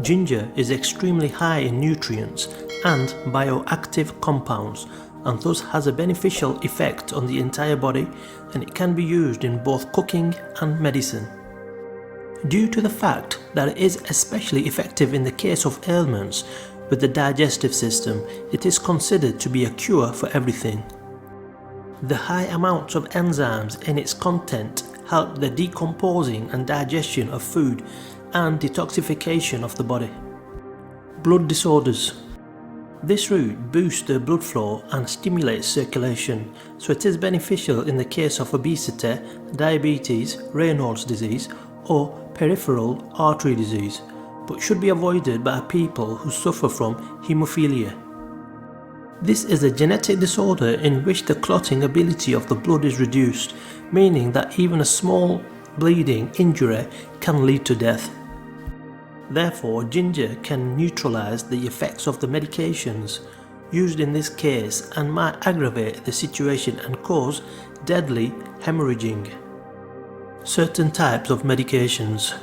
Ginger is extremely high in nutrients and bioactive compounds, and thus has a beneficial effect on the entire body, and it can be used in both cooking and medicine. Due to the fact that it is especially effective in the case of ailments with the digestive system, it is considered to be a cure for everything. The high amounts of enzymes in its content help the decomposing and digestion of food and detoxification of the body. Blood disorders. This root boosts the blood flow and stimulates circulation, so it is beneficial in the case of obesity, diabetes, Raynaud's disease, or peripheral artery disease, but should be avoided by people who suffer from haemophilia. This is a genetic disorder in which the clotting ability of the blood is reduced, meaning that even a small bleeding injury can lead to death. Therefore, ginger can neutralize the effects of the medications used in this case and might aggravate the situation and cause deadly hemorrhaging. Certain types of medications.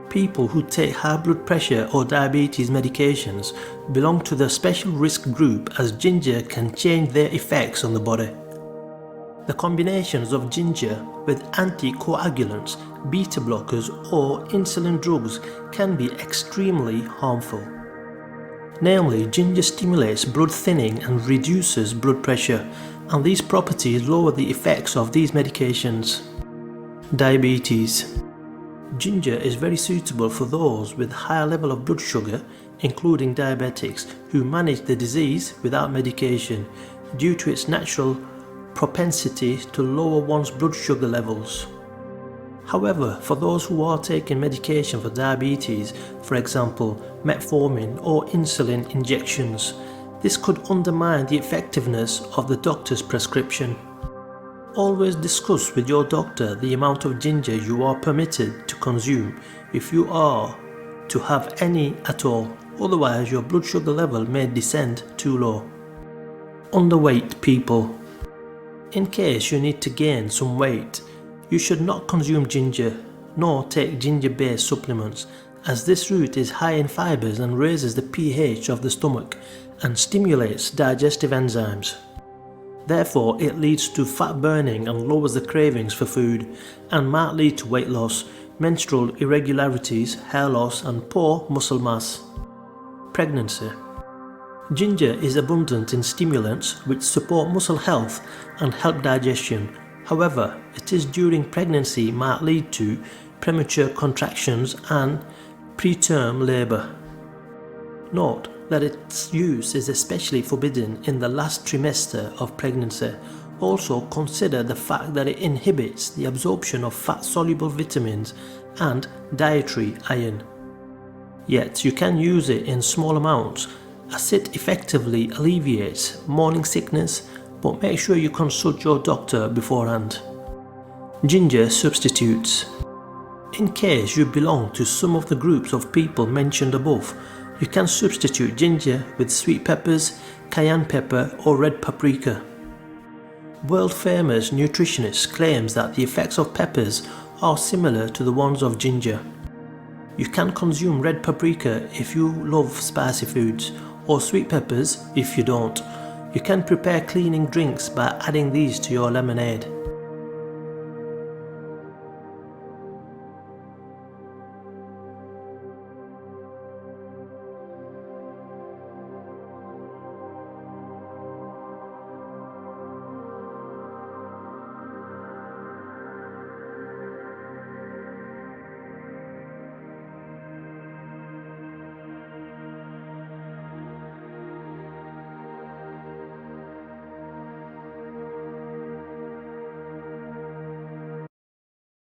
People who take high blood pressure or diabetes medications belong to the special risk group, as ginger can change their effects on the body. The combinations of ginger with anticoagulants, beta blockers or insulin drugs can be extremely harmful. Namely, ginger stimulates blood thinning and reduces blood pressure, and these properties lower the effects of these medications. Diabetes. Ginger is very suitable for those with higher level of blood sugar, including diabetics, who manage the disease without medication due to its natural propensity to lower one's blood sugar levels. However, for those who are taking medication for diabetes, for example metformin or insulin injections, this could undermine the effectiveness of the doctor's prescription. Always discuss with your doctor the amount of ginger you are permitted to consume, if you are to have any at all, otherwise your blood sugar level may descend too low. Underweight people. In case you need to gain some weight, you should not consume ginger, nor take ginger-based supplements, as this root is high in fibers and raises the pH of the stomach and stimulates digestive enzymes. Therefore, it leads to fat burning and lowers the cravings for food, and might lead to weight loss, menstrual irregularities, hair loss and poor muscle mass. Pregnancy. Ginger is abundant in stimulants which support muscle health and help digestion. However, it is during pregnancy might lead to premature contractions and preterm labour. Note that its use is especially forbidden in the last trimester of pregnancy. Also consider the fact that it inhibits the absorption of fat-soluble vitamins and dietary iron. Yet you can use it in small amounts, as it effectively alleviates morning sickness, but make sure you consult your doctor beforehand. Ginger substitutes. In case you belong to some of the groups of people mentioned above, you can substitute ginger with sweet peppers, cayenne pepper or red paprika. World-famous nutritionist claims that the effects of peppers are similar to the ones of ginger. You can consume red paprika if you love spicy foods, or sweet peppers if you don't. You can prepare cleaning drinks by adding these to your lemonade.